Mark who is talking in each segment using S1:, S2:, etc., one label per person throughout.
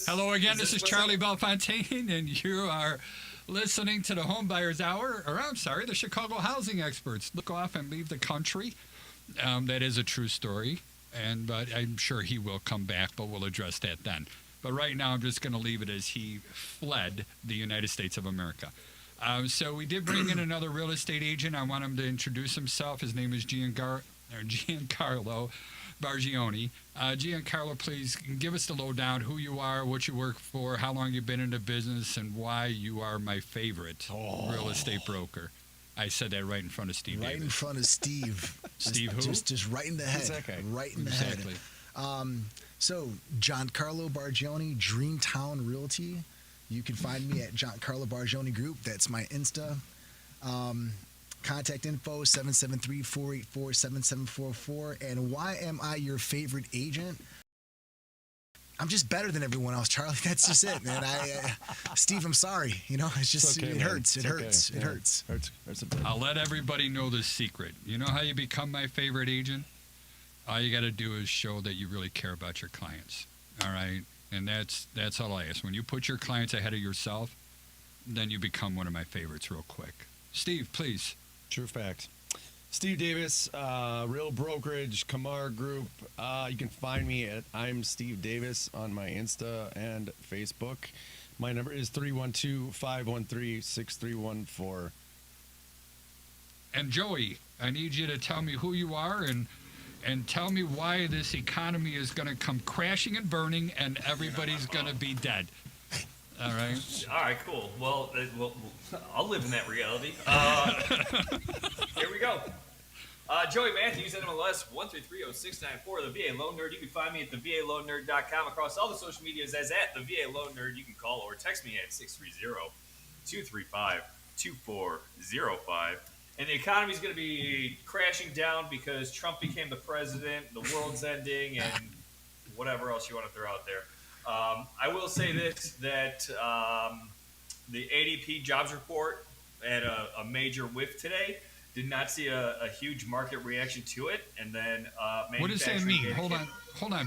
S1: Hello again. This is Charlie Bellefontaine, and you are listening to the Homebuyers Hour, or I'm sorry, the Chicago Housing Experts. Look off and leave the country. That is a true story, but I'm sure he will come back, but we'll address that then. But right now, I'm just going to leave it as he fled the United States of America. So we did bring in another real estate agent. I want him to introduce himself. His name is Giancarlo Bargioni. Giancarlo, please give us the lowdown, who you are, what you work for, how long you've been in the business, and why you are my favorite real estate broker. I said that right in front of Steve.
S2: Right in front of Steve.
S1: Steve who?
S2: Just right in the head.
S3: Okay.
S2: Right in the head. So, Giancarlo Bargioni, Dreamtown Realty. You can find me at Giancarlo Bargioni Group. That's my Insta. Contact info 773-484-7744. And why am I your favorite agent? I'm just better than everyone else, Charlie. That's just it, man. Steve, I'm sorry. It's just
S3: okay,
S2: it
S3: man.
S2: hurts. It hurts.
S3: Okay.
S2: It hurts.
S3: Hurts a bit.
S1: I'll let everybody know the secret. You know how you become my favorite agent? All you got to do is show that you really care about your clients. All right? And that's all I ask. When you put your clients ahead of yourself, then you become one of my favorites real quick. Steve, please.
S3: True fact. Steve Davis, Real Brokerage, Kamar Group. You can find me at I'm Steve Davis on my Insta and Facebook. My number is 312-513-6314.
S1: And Joey, I need you to tell me who you are and tell me why this economy is going to come crashing and burning and everybody's going to be dead. All right.
S4: All right, cool. Well, I'll live in that reality. Here we go. Joey Mathews, NMLS 1330694, the VA Loan Nerd. You can find me at thevaloannerd.com across all the social medias as at the VA Loan Nerd. You can call or text me at 630-235-2405. And the economy's going to be crashing down because Trump became the president, the world's ending, and whatever else you want to throw out there. I will say this, that the ADP jobs report had a major whiff today. Did not see a huge market reaction to it. And then
S1: what does that mean? Hold on.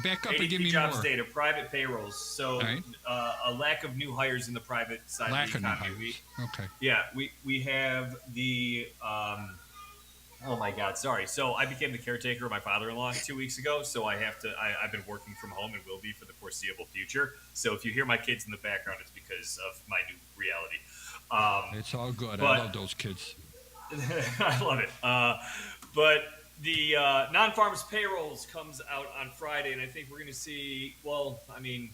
S1: Back up and give me
S4: jobs
S1: more.
S4: data, private payrolls. So
S1: right.
S4: A lack of new hires in the private side of the economy.
S1: Okay.
S4: Yeah, we have the oh my God, sorry. So I became the caretaker of my father-in-law 2 weeks ago. So I've been working from home and will be for the foreseeable future. So if you hear my kids in the background, it's because of my new reality.
S1: It's all good. I love those kids.
S4: I love it. But the non-farmers payrolls comes out on Friday, and I think we're going to see. Well, I mean,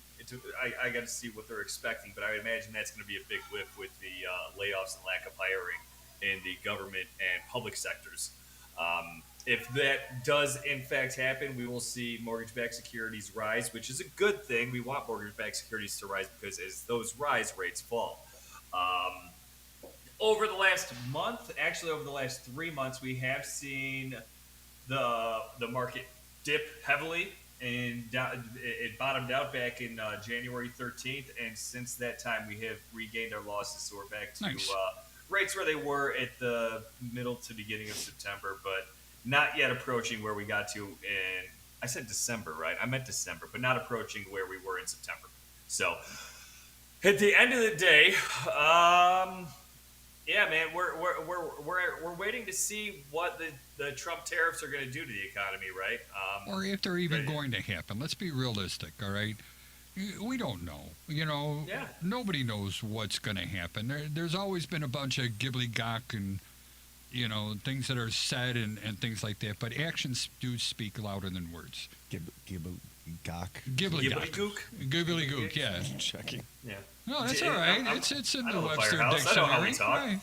S4: I got to see what they're expecting, but I would imagine that's going to be a big whiff with the layoffs and lack of hiring in the government and public sectors. If that does in fact happen, we will see mortgage-backed securities rise, which is a good thing. We want mortgage-backed securities to rise because as those rise, rates fall. Over the last month, actually over the last 3 months, we have seen the market dip heavily, and it bottomed out back in January 13th, and since that time we have regained our losses, so we're back to rates where they were at the middle to beginning of September, but not yet approaching where we got to in, I said December, right? I meant December, but not approaching where we were in September. So at the end of the day, yeah, man, we're waiting to see what the Trump tariffs are going to do to the economy, right?
S1: Or if they're even going to happen. Let's be realistic, all right? We don't know.
S4: Yeah.
S1: Nobody knows what's going to happen. There's always been a bunch of gibbly-gock and, things that are said and things like that. But actions do speak louder than words.
S3: Gibbly-gock.
S4: Gibbly-gook?
S1: Gibbly-gook, yeah.
S3: Checking.
S4: Yeah.
S1: No, that's all right. It's in the Webster
S4: Firehouse.
S1: Dictionary.
S4: I know how we talk.
S1: Right.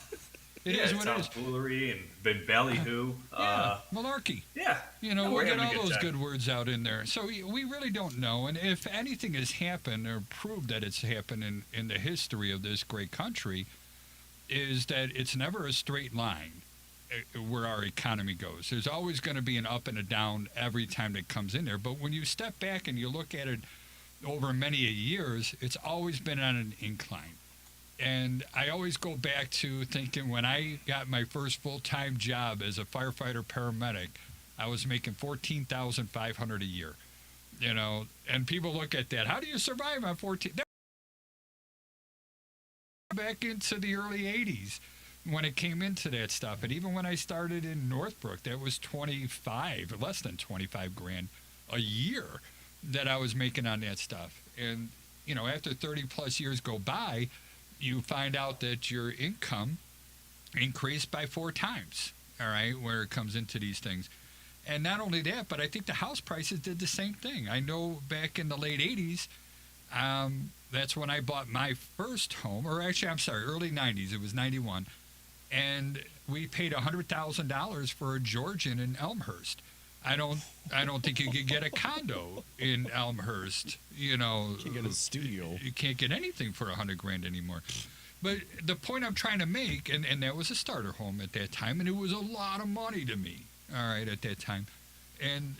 S1: It is what it is.
S4: Tomfoolery and ballyhoo.
S1: Malarkey.
S4: Yeah.
S1: We'll get all those good words out in there. So we really don't know. And if anything has happened or proved that it's happened in the history of this great country, is that it's never a straight line where our economy goes. There's always going to be an up and a down every time that comes in there. But when you step back and you look at it over many years, it's always been on an incline. And I always go back to thinking when I got my first full-time job as a firefighter paramedic, I was making $14,500 a year. And people look at that. How do you survive on 14? Back into the early 80s when it came into that stuff. And even when I started in Northbrook, that was 25, less than 25 grand a year that I was making on that stuff. And, after 30 plus years go by, you find out that your income increased by 4 times, all right, where it comes into these things. And not only that, but I think the house prices did the same thing. I know back in the late 80s, that's when I bought my first home, or actually, I'm sorry, early 90s. It was 91. And we paid $100,000 for a Georgian in Elmhurst. I don't think you could get a condo in Elmhurst.
S3: You can't get a studio.
S1: You can't get anything for $100,000 anymore. But the point I'm trying to make, and that was a starter home at that time, and it was a lot of money to me. All right, at that time, and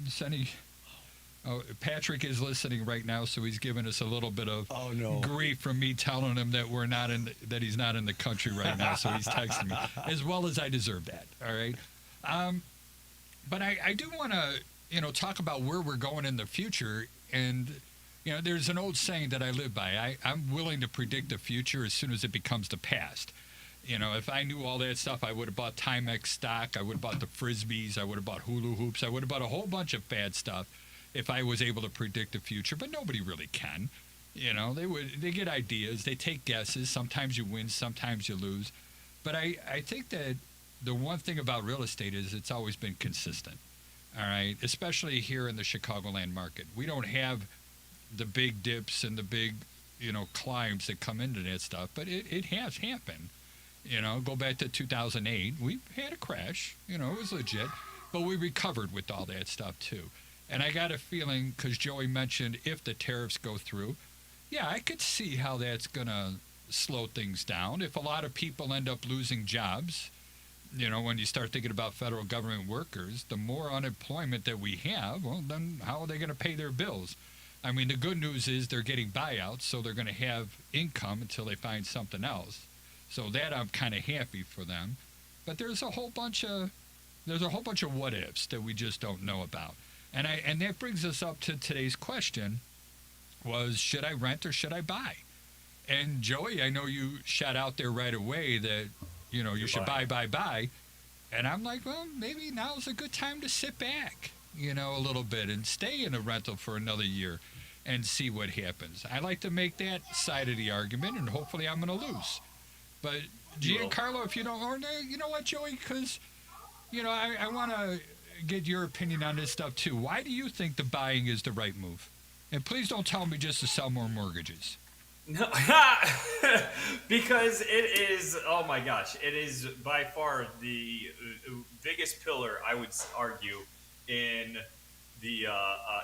S1: Sonny, Patrick is listening right now, so he's giving us a little bit of grief from me telling him that that he's not in the country right now. So he's texting me, as well as I deserve that. All right. But I do want to, talk about where we're going in the future. And, there's an old saying that I live by. I'm willing to predict the future as soon as it becomes the past. If I knew all that stuff, I would have bought Timex stock. I would have bought the Frisbees. I would have bought hula hoops. I would have bought a whole bunch of fad stuff if I was able to predict the future. But nobody really can. They get ideas. They take guesses. Sometimes you win. Sometimes you lose. But I think that the one thing about real estate is it's always been consistent, all right, especially here in the Chicagoland market. We don't have the big dips and the big, climbs that come into that stuff, but it has happened. Go back to 2008, we had a crash, it was legit, but we recovered with all that stuff too. And I got a feeling, because Joey mentioned if the tariffs go through, yeah, I could see how that's going to slow things down. If a lot of people end up losing jobs, when you start thinking about federal government workers, the more unemployment that we have, well, then how are they going to pay their bills? I mean, the good news is they're getting buyouts, so they're going to have income until they find something else. So that I'm kind of happy for them. But there's a whole bunch of what ifs that we just don't know about. And that brings us up to today's question was, should I rent or should I buy? And Joey, I know you shot out there right away that you should buy. And I'm like, well, maybe now's a good time to sit back, a little bit and stay in a rental for another year and see what happens. I like to make that side of the argument, and hopefully I'm going to lose. But Giancarlo, if you don't, or you know what, Joey, because, I want to get your opinion on this stuff too. Why do you think the buying is the right move? And please don't tell me just to sell more mortgages.
S4: No, because it is, oh my gosh, it is by far the biggest pillar, I would argue, in the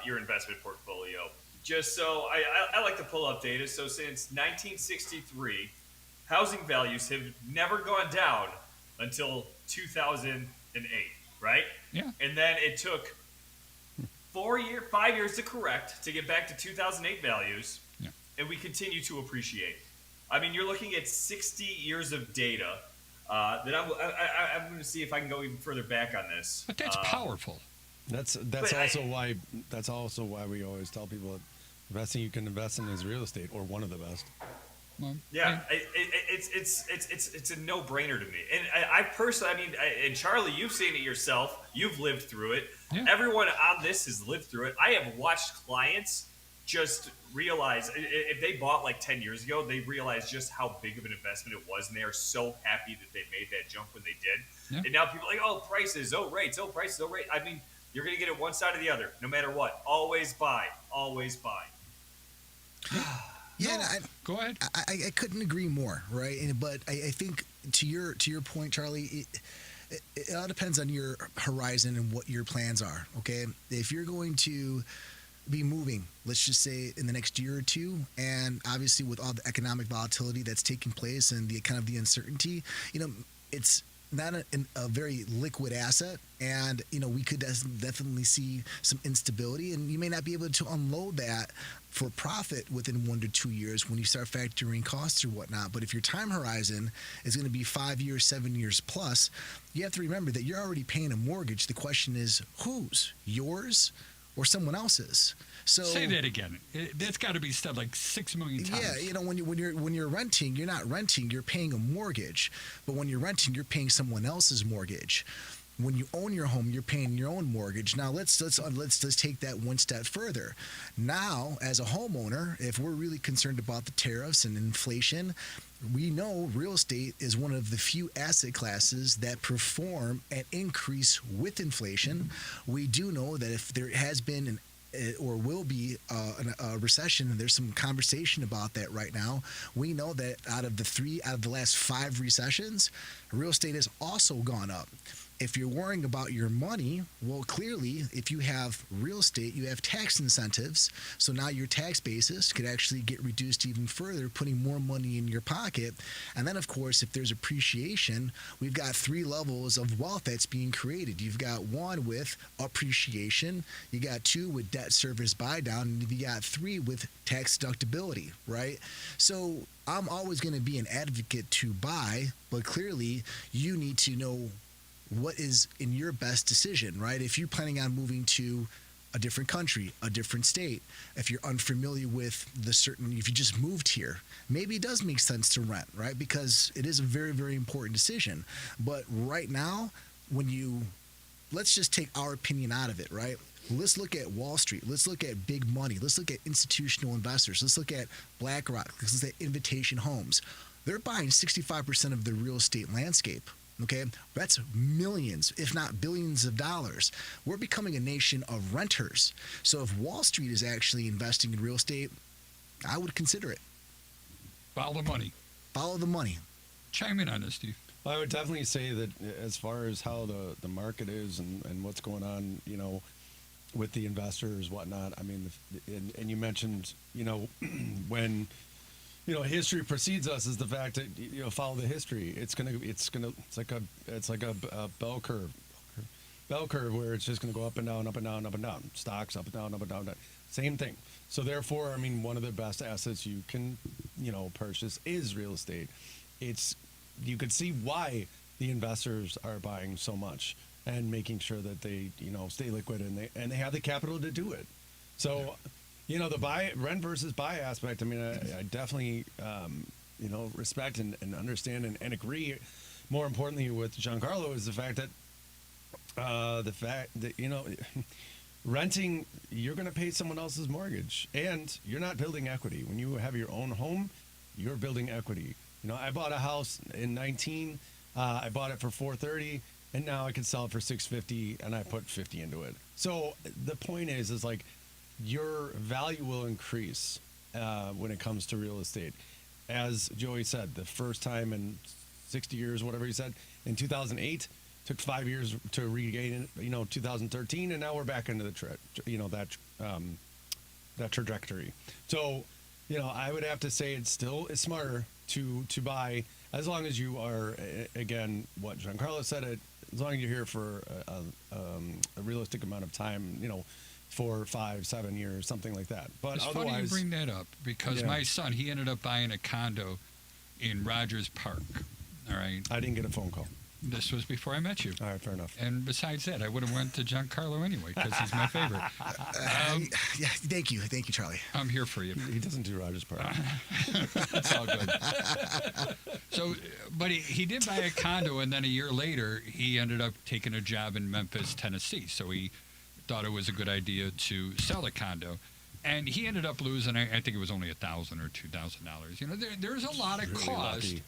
S4: your investment portfolio. Just so, I like to pull up data. So since 1963, housing values have never gone down until 2008, right?
S1: Yeah.
S4: And then it took 5 years to correct to get back to 2008 values.
S1: Yeah.
S4: And we continue to appreciate. I mean, you're looking at 60 years of data that I'm going to see if I can go even further back on this.
S1: But that's powerful.
S3: That's also why we always tell people that the best thing you can invest in is real estate, or one of the best.
S4: Yeah, it's a no-brainer to me. And I personally, and Charlie, you've seen it yourself. You've lived through it.
S1: Yeah.
S4: Everyone on this has lived through it. I have watched clients just realize, if they bought like 10 years ago, they realized just how big of an investment it was, and they are so happy that they made that jump when they did.
S1: Yeah.
S4: And now people are like, oh, prices, oh, rates, oh, prices, oh, rate. I mean, you're going to get it one side or the other, no matter what. Always buy. Always buy.
S2: Yeah,
S1: go ahead.
S2: I couldn't agree more, right? But I think to your point, Charlie, it all depends on your horizon and what your plans are. Okay, if you're going to be moving, let's just say in the next year or two, and obviously with all the economic volatility that's taking place and the kind of the uncertainty, it's not a very liquid asset, and we could definitely see some instability, and you may not be able to unload that for profit within 1 to 2 years when you start factoring costs or whatnot. But if your time horizon is going to be 5 years, 7 years plus, you have to remember that you're already paying a mortgage. The question is, whose? Yours or someone else's. So
S1: Say that again. That's got to be said like 6 million times.
S2: yeah, you know, when you're renting, you're not renting, you're paying a mortgage. But when you're renting, you're paying someone else's mortgage. When you own your home, you're paying your own mortgage. Now let's take that one step further. Now, as a homeowner, if we're really concerned about the tariffs and inflation, we know real estate is one of the few asset classes that perform and increase with inflation. We do know that if there has been or will be a recession, and there's some conversation about that right now. We know that out of the last 5 recessions, real estate has also gone up. If you're worrying about your money, well, clearly, if you have real estate, you have tax incentives. So now your tax basis could actually get reduced even further, putting more money in your pocket. And then, of course, if there's appreciation, we've got 3 levels of wealth that's being created. You've got 1 with appreciation, you got 2 with debt service buy down, and you got 3 with tax deductibility, right? So I'm always going to be an advocate to buy, but clearly you need to know what is in your best decision, right? If you're planning on moving to a different country, a different state, if you're unfamiliar with if you just moved here, maybe it does make sense to rent, right? Because it is a very, very important decision. But right now, let's just take our opinion out of it, right? Let's look at Wall Street. Let's look at big money. Let's look at institutional investors. Let's look at BlackRock. Let's look at Invitation Homes. They're buying 65% of the real estate landscape. Okay, that's millions, if not billions of dollars. We're becoming a nation of renters. So if Wall Street is actually investing in real estate, I would consider it.
S1: Follow the money.
S2: Follow the money.
S1: Chime in on this, Steve.
S3: Well, I would definitely say that as far as how the market is and what's going on, you know, with the investors, whatnot. I mean, and you mentioned, you know, when, you know, history precedes us is the fact that, you know, follow the history. It's like a bell curve where it's just gonna go up and down, up and down, up and down. Stocks up and down, up and down, down. Same thing. So therefore, I mean, one of the best assets you can, you know, purchase is real estate. You could see why the investors are buying so much and making sure that they, you know, stay liquid and they have the capital to do it. So, you know, the rent versus buy aspect, I mean, I definitely, you know, respect and understand and agree. More importantly with Giancarlo is the fact that, you know, renting, you're going to pay someone else's mortgage and you're not building equity. When you have your own home, you're building equity. You know, I bought a house in 19, I bought it for $430, and now I can sell it for $650, and I put $50 into it. So the point is like, your value will increase when it comes to real estate. As Joey said, the first time in 60 years, whatever he said, in 2008, took 5 years to regain it, you know, 2013, and now we're back into the that trajectory. So, you know, I would have to say it's smarter to buy, as long as you are, again, what Giancarlo said, as long as you're here for a realistic amount of time, you know, 4, 5, 7 years, something like that. But
S1: it's
S3: otherwise,
S1: funny you bring that up because my son, he ended up buying a condo in Rogers Park. All right.
S3: I didn't get a phone call.
S1: This was before I met you.
S3: All right, fair enough.
S1: And besides that, I would have went to Giancarlo anyway because he's my favorite.
S2: Yeah, thank you, Charlie.
S1: I'm here for you.
S3: He doesn't do Rogers Park.
S1: It's all good. So, but he did buy a condo, and then a year later, he ended up taking a job in Memphis, Tennessee. So he thought it was a good idea to sell the condo. And he ended up losing, I think it was only $1,000 or $2,000. You know, there's a lot of cost.
S3: Lucky.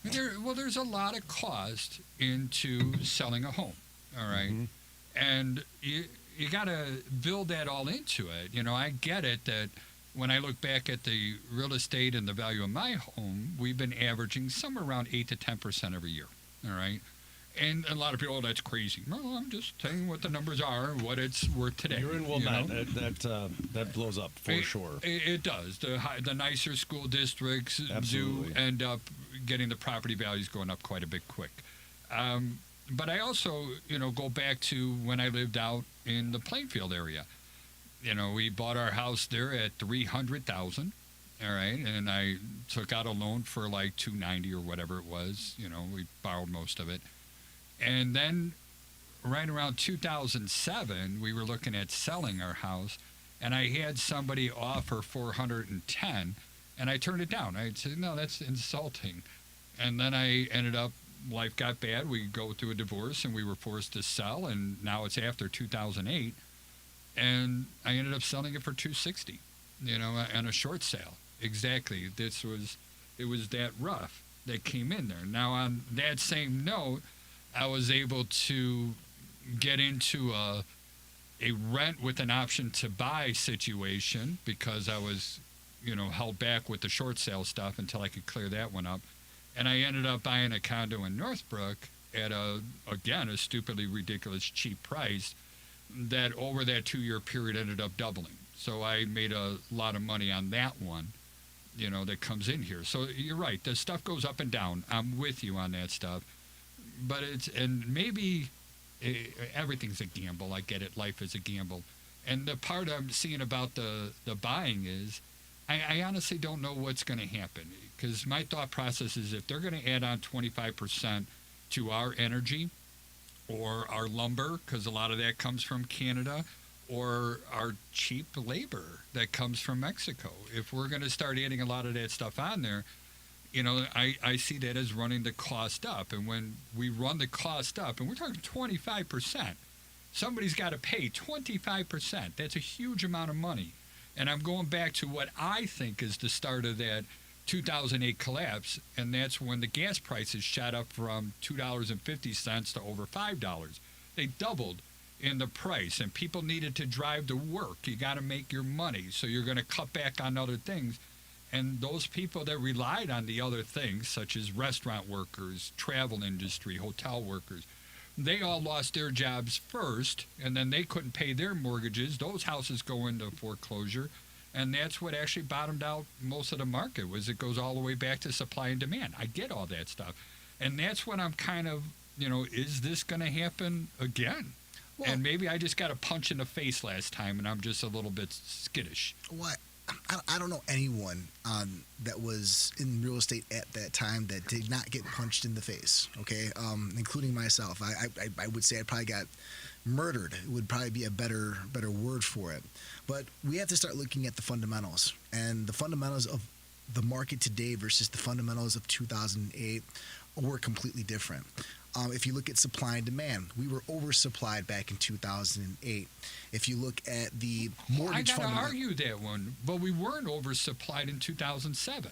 S1: There's a lot of cost into selling a home, all right?
S3: Mm-hmm.
S1: And you got to build that all into it. You know, I get it that when I look back at the real estate and the value of my home, we've been averaging somewhere around 8 to 10% every year, all right? And a lot of people, that's crazy. Well, I'm just telling you what the numbers are and what it's worth today.
S3: You're in Wilmette. That blows up for sure.
S1: It does. The nicer school districts
S3: Absolutely.
S1: do end up getting the property values going up quite a bit quick. But I also, you know, go back to when I lived out in the Plainfield area. You know, we bought our house there at $300,000. All right, and I took out a loan for like $290 or whatever it was. You know, we borrowed most of it. And then right around 2007, we were looking at selling our house, and I had somebody offer 410, and I turned it down. I said, no, that's insulting. And then I ended up, life got bad. We go through a divorce, and we were forced to sell, and now it's after 2008, and I ended up selling it for 260, on a short sale. Exactly. It was that rough that came in there. Now, on that same note, I was able to get into a rent with an option to buy situation because I was, held back with the short sale stuff until I could clear that one up. And I ended up buying a condo in Northbrook at a stupidly ridiculous cheap price that over that 2-year period ended up doubling. So I made a lot of money on that one, that comes in here. So you're right. The stuff goes up and down. I'm with you on that stuff. But maybe everything's a gamble. I get it. Life is a gamble. And the part I'm seeing about the buying is I honestly don't know what's going to happen, because my thought process is if they're going to add on 25% to our energy or our lumber, because a lot of that comes from Canada, or our cheap labor that comes from Mexico, if we're going to start adding a lot of that stuff on there, I see that as running the cost up. And when we run the cost up, and we're talking 25%, somebody's got to pay 25%. That's a huge amount of money. And I'm going back to what I think is the start of that 2008 collapse, and that's when the gas prices shot up from $2.50 to over $5. They doubled in the price, and people needed to drive to work. You got to make your money, so you're going to cut back on other things. And those people that relied on the other things, such as restaurant workers, travel industry, hotel workers, they all lost their jobs first, and then they couldn't pay their mortgages. Those houses go into foreclosure, and that's what actually bottomed out most of the market. Was it goes all the way back to supply and demand. I get all that stuff, and that's when I'm kind of, is this going to happen again? Well, and maybe I just got a punch in the face last time, and I'm just a little bit skittish.
S2: What? I don't know anyone that was in real estate at that time that did not get punched in the face, okay, including myself. I would say I probably got murdered. It would probably be a better word for it. But we have to start looking at the fundamentals. And the fundamentals of the market today versus the fundamentals of 2008 were completely different. If you look at supply and demand, we were oversupplied back in 2008. If you look at the mortgage
S1: I got to argue that one, but we weren't oversupplied in 2007.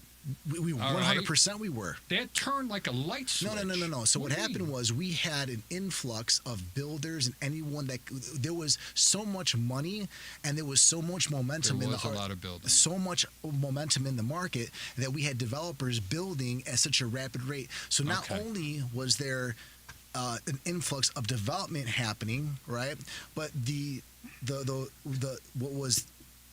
S2: We 100% we were.
S1: That turned like a light switch.
S2: No. So what happened was we had an influx of builders and anyone that there was so much money and there was so much momentum
S1: there was a lot of building.
S2: So much momentum in the market that we had developers building at such a rapid rate. So not only was there an influx of development happening, right? But the what was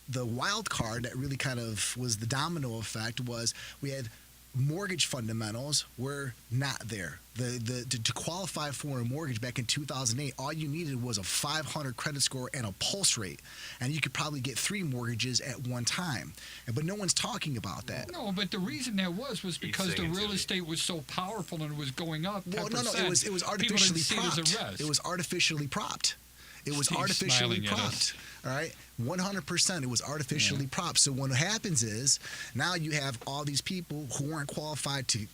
S2: the wild card that really kind of was the domino effect was we had mortgage fundamentals were not there. To qualify for a mortgage back in 2008, all you needed was a 500 credit score and a pulse rate, and you could probably get 3 mortgages at one time. But no one's talking about that.
S1: No, but the reason that was because the real estate was so powerful and it was going up.
S2: Well, no, it was artificially propped. It was artificially propped. It was artificially propped. All right, 100%. It was artificially propped. So what happens is now you have all these people who weren't qualified to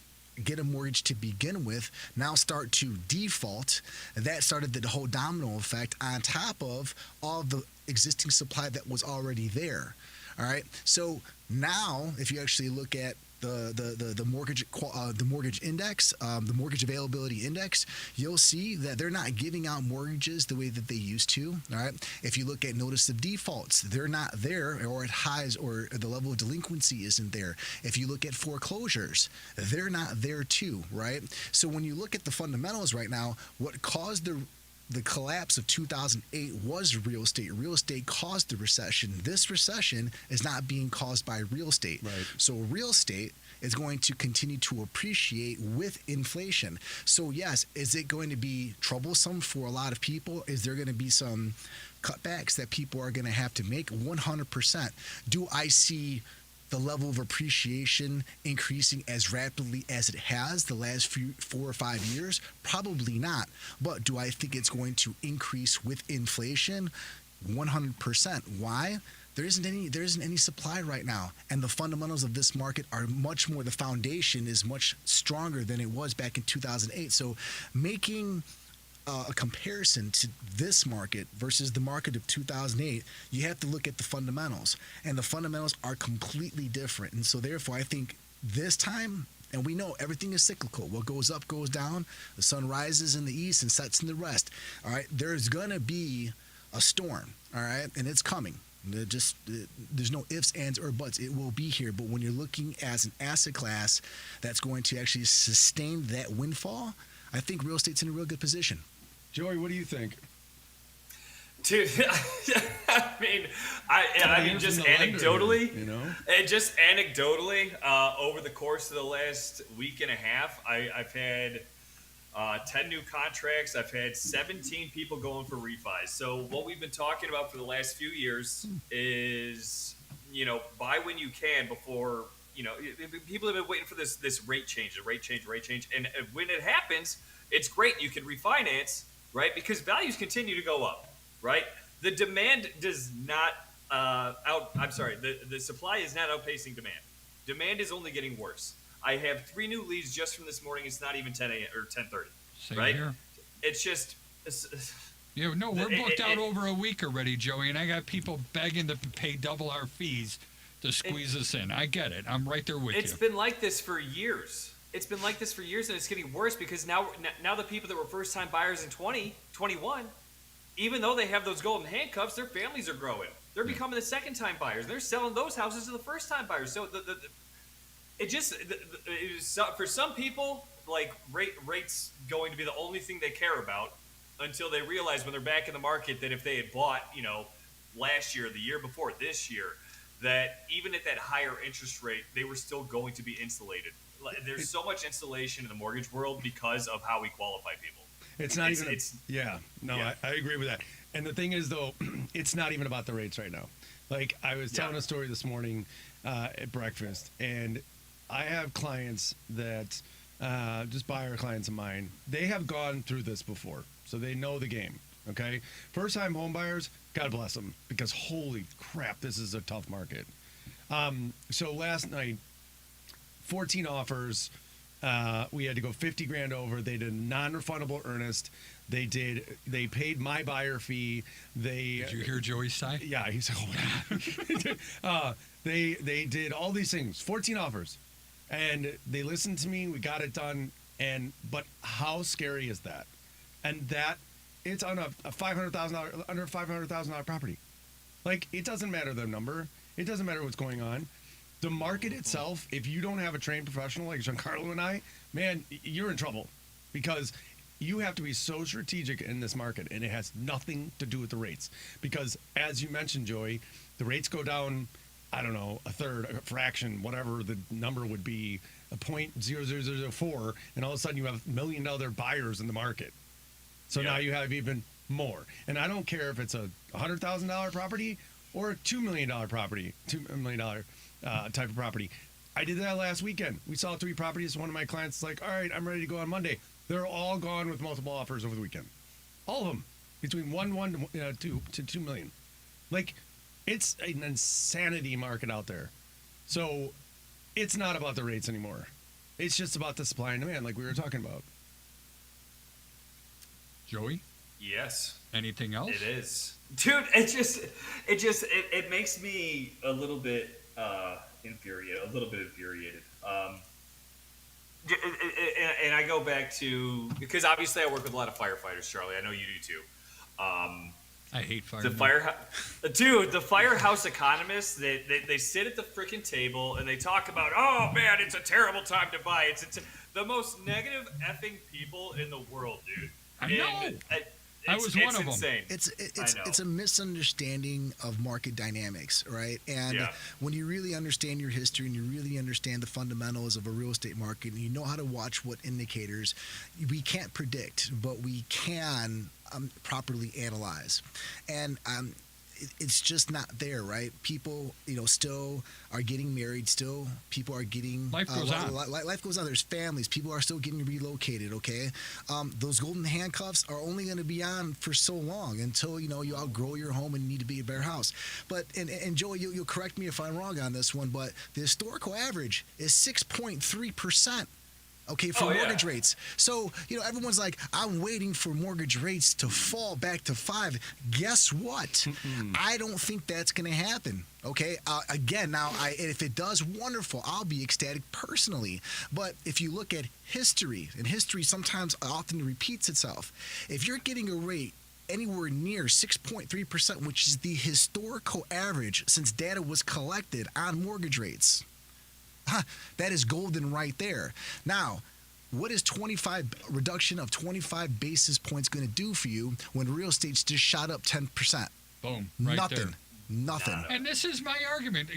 S2: get a mortgage to begin with now start to default. That started the whole domino effect on top of all the existing supply that was already there. All right, so now if you actually look at the mortgage index, the mortgage availability index, you'll see that they're not giving out mortgages the way that they used to. All right. If you look at notice of defaults, they're not there, or at highs, or the level of delinquency isn't there. If you look at foreclosures, they're not there too. Right. So when you look at the fundamentals right now, what caused the collapse of 2008 was real estate. Real estate caused the recession. This recession is not being caused by real estate.
S3: Right.
S2: So real estate is going to continue to appreciate with inflation. So yes, is it going to be troublesome for a lot of people? Is there going to be some cutbacks that people are going to have to make? 100%. Do I see the level of appreciation increasing as rapidly as it has the last 4 or 5 years? Probably not. But do I think it's going to increase with inflation? 100%. Why? There isn't any supply right now, and the fundamentals of this market are much more. The foundation is much stronger than it was back in 2008. So, making a comparison to this market versus the market of 2008, you have to look at the fundamentals, and the fundamentals are completely different. And so, therefore, I think this time. And we know everything is cyclical. What goes up goes down. The sun rises in the east and sets in the west. All right, there's gonna be a storm. All right, and it's coming. There's no ifs, ands, or buts. It will be here. But when you're looking as an asset class that's going to actually sustain that windfall, I think real estate's in a real good position.
S3: Joey, what do you think?
S4: Dude, I mean, just anecdotally, over the course of the last week and a half, I've had 10 new contracts. I've had 17 people going for refis. So what we've been talking about for the last few years is, buy when you can before, people have been waiting for this rate change. And when it happens, it's great. You can refinance, right? Because values continue to go up, right? The demand does not the supply is not outpacing demand. Demand is only getting worse. I have 3 new leads just from this morning. It's not even 10 a.m. or 10:30.
S1: Same
S4: right?
S1: here.
S4: It's just.
S1: Yeah, no, we're booked out over a week already, Joey, and I got people begging to pay double our fees to squeeze us in. I get it. I'm right there with you.
S4: It's been like this for years. And it's getting worse because now the people that were first-time buyers in 2021, even though they have those golden handcuffs, their families are growing. They're becoming the second-time buyers. They're selling those houses to the first-time buyers. So for some people, like rates going to be the only thing they care about until they realize when they're back in the market that if they had bought, last year, the year before, this year, that even at that higher interest rate, they were still going to be insulated. There's so much insulation in the mortgage world because of how we qualify people.
S3: I agree with that. And the thing is, though, it's not even about the rates right now. Like, I was telling a story this morning at breakfast, and I have clients that just buyer clients of mine. They have gone through this before, so they know the game. Okay, first-time home buyers, God bless them, because holy crap, this is a tough market. So last night, 14 offers. We had to go 50 grand over. They did a non-refundable earnest. They paid my buyer fee.
S1: Did you hear Joey sigh?
S3: Yeah, he's like, oh my God. They did all these things, 14 offers. And they listened to me. We got it done. But how scary is that? And that it's on a $500,000 under $500,000 property. Like, it doesn't matter the number. It doesn't matter what's going on. The market itself, if you don't have a trained professional like Giancarlo and I, man, you're in trouble, because you have to be so strategic in this market, and it has nothing to do with the rates. Because as you mentioned, Joey, the rates go down, I don't know, a third, a fraction, whatever the number would be, a 0.00004, and all of a sudden you have $1 million buyers in the market. So now you have even more. And I don't care if it's a $100,000 property or a $2 million property, $2 million type of property. I did that last weekend. We saw 3 properties. One of my clients is like, all right, I'm ready to go on Monday. They're all gone with multiple offers over the weekend. All of them. Between 1 to 2 million. Like, it's an insanity market out there. So it's not about the rates anymore. It's just about the supply and demand, like we were talking about.
S1: Joey?
S4: Yes.
S1: Anything else?
S4: It is. Dude, it makes me a little bit infuriated. And I go back to, because obviously I work with a lot of firefighters, Charlie. I know you do too.
S1: I hate firemen.
S4: The firehouse economists, they sit at the freaking table and they talk about, oh man, it's a terrible time to buy. It's the most negative effing people in the world, dude.
S1: I know. I was one of them.
S2: It's a misunderstanding of market dynamics, right? And when you really understand your history and you really understand the fundamentals of a real estate market, and you know how to watch what indicators, we can't predict, but we can properly analyze. And it's just not there, right? People, still are getting married. Still, people are getting
S1: Life goes on.
S2: Life goes on. There's families. People are still getting relocated. Okay, those golden handcuffs are only going to be on for so long until you outgrow your home and need to be a better house. But and Joey, you'll correct me if I'm wrong on this one, but the historical average is 6.3%. Okay, for mortgage rates. So, everyone's like, I'm waiting for mortgage rates to fall back to 5. Guess what? I don't think that's going to happen. Okay, again, now, if it does, wonderful. I'll be ecstatic personally. But if you look at history, and history sometimes often repeats itself, if you're getting a rate anywhere near 6.3%, which is the historical average since data was collected on mortgage rates, that is golden right there. Now, what is reduction of 25 basis points going to do for you when real estate's just shot up 10%?
S1: Boom, right there.
S2: Nothing.
S1: And this is my argument.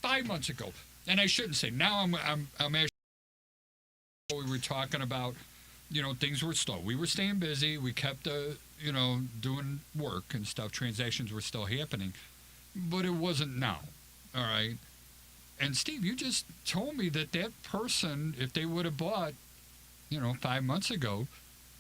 S1: 5 months ago, and I shouldn't say. Now I'm actually. We were talking about, things were slow. We were staying busy. We kept, doing work and stuff. Transactions were still happening, but it wasn't now. All right. And Steve, you just told me that person, if they would have bought, 5 months ago,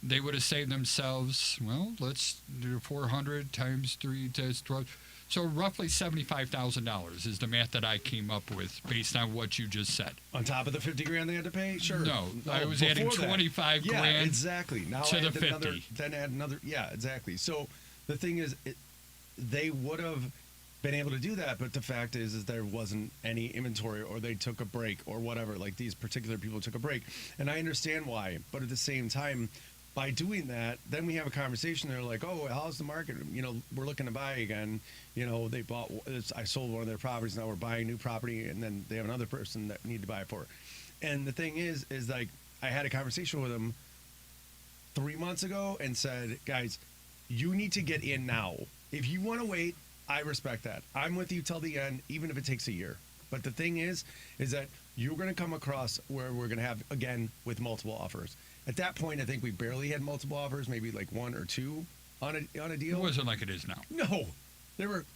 S1: they would have saved themselves, well, let's do 400 times 3 times 12. So roughly $75,000 is the math that I came up with based on what you just said.
S3: On top of the $50,000 they had to pay? Sure.
S1: No, I was adding 25
S3: yeah,
S1: grand
S3: exactly. Now
S1: to
S3: I
S1: the 50.
S3: Then add another. Yeah, exactly. So the thing is, they would have been able to do that, but the fact is there wasn't any inventory, or they took a break or whatever. Like, these particular people took a break, and I understand why. But at the same time, by doing that, then we have a conversation. They're like, "Oh, how's the market? We're looking to buy again. They bought. I sold one of their properties. Now we're buying new property, and then they have another person that need to buy it for." And the thing is like, I had a conversation with them 3 months ago and said, "Guys, you need to get in now. If you want to wait, I respect that. I'm with you till the end, even if it takes a year." But the thing is that you're going to come across where we're going to have, again, with multiple offers. At that point, I think we barely had multiple offers, maybe like 1 or 2 on a deal.
S1: It wasn't like it is now.
S3: No, there were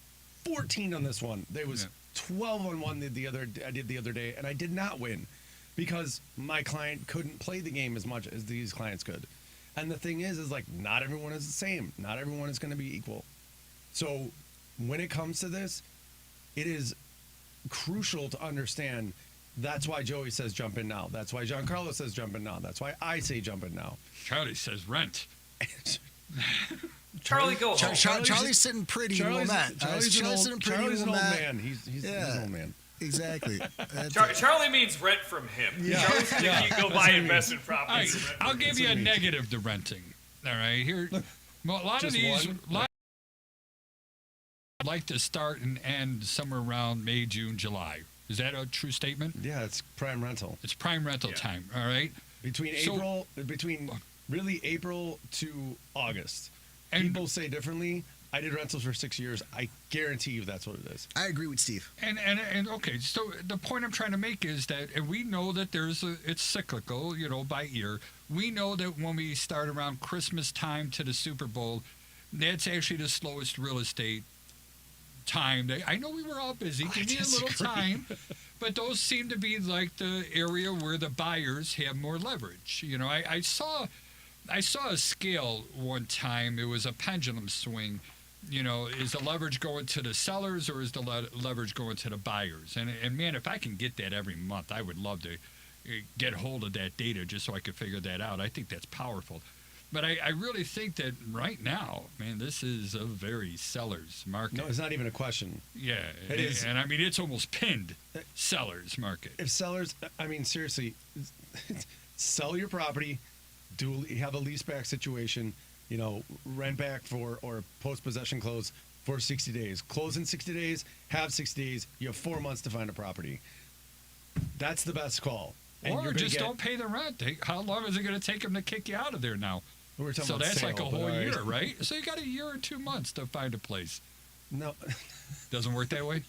S3: 14 on this one. There was 12 on one I did the other day, and I did not win because my client couldn't play the game as much as these clients could. And the thing is like, not everyone is the same. Not everyone is going to be equal. So when it comes to this, it is crucial to understand. That's why Joey says jump in now. That's why Giancarlo says jump in now. That's why I say jump in now.
S1: Charlie says rent.
S4: Charlie, go home.
S2: Charlie's sitting pretty on that.
S3: Charlie's an old man. He's an old man.
S2: Exactly.
S4: Charlie means rent from him.
S3: Yeah.
S4: Charlie's going to go buy investment properties.
S1: All right, I'll give you a negative to renting. All right, here. Well, a lot of these like to start and end somewhere around May, June, July. Is that a true statement?
S3: Yeah, it's prime rental.
S1: It's prime rental time. All right.
S3: Between April to August.
S1: And
S3: people say differently. I did rentals for 6 years. I guarantee you that's what it is.
S2: I agree with Steve.
S1: And okay, so the point I'm trying to make is that, and we know that it's cyclical, by year. We know that when we start around Christmas time to the Super Bowl, that's actually the slowest real estate time. I know we were all busy. Give me a little time. But those seem to be like the area where the buyers have more leverage. I saw a scale one time. It was a pendulum swing. Is the leverage going to the sellers or is the leverage going to the buyers? And man, if I can get that every month, I would love to get hold of that data just so I could figure that out. I think that's powerful. But I really think that right now, man, this is a very seller's market.
S3: No, it's not even a question.
S1: Yeah,
S3: it is.
S1: And I mean, it's almost pinned seller's market.
S3: If sellers, I mean, seriously, sell your property, have a lease back situation, rent back or post-possession close for 60 days. Close in 60 days, have 60 days, you have 4 months to find a property. That's the best call.
S1: Or just don't pay the rent. How long is it going to take them to kick you out of there now? So that's like a whole year, right? So you got a year or 2 months to find a place.
S3: No.
S1: Doesn't work that way?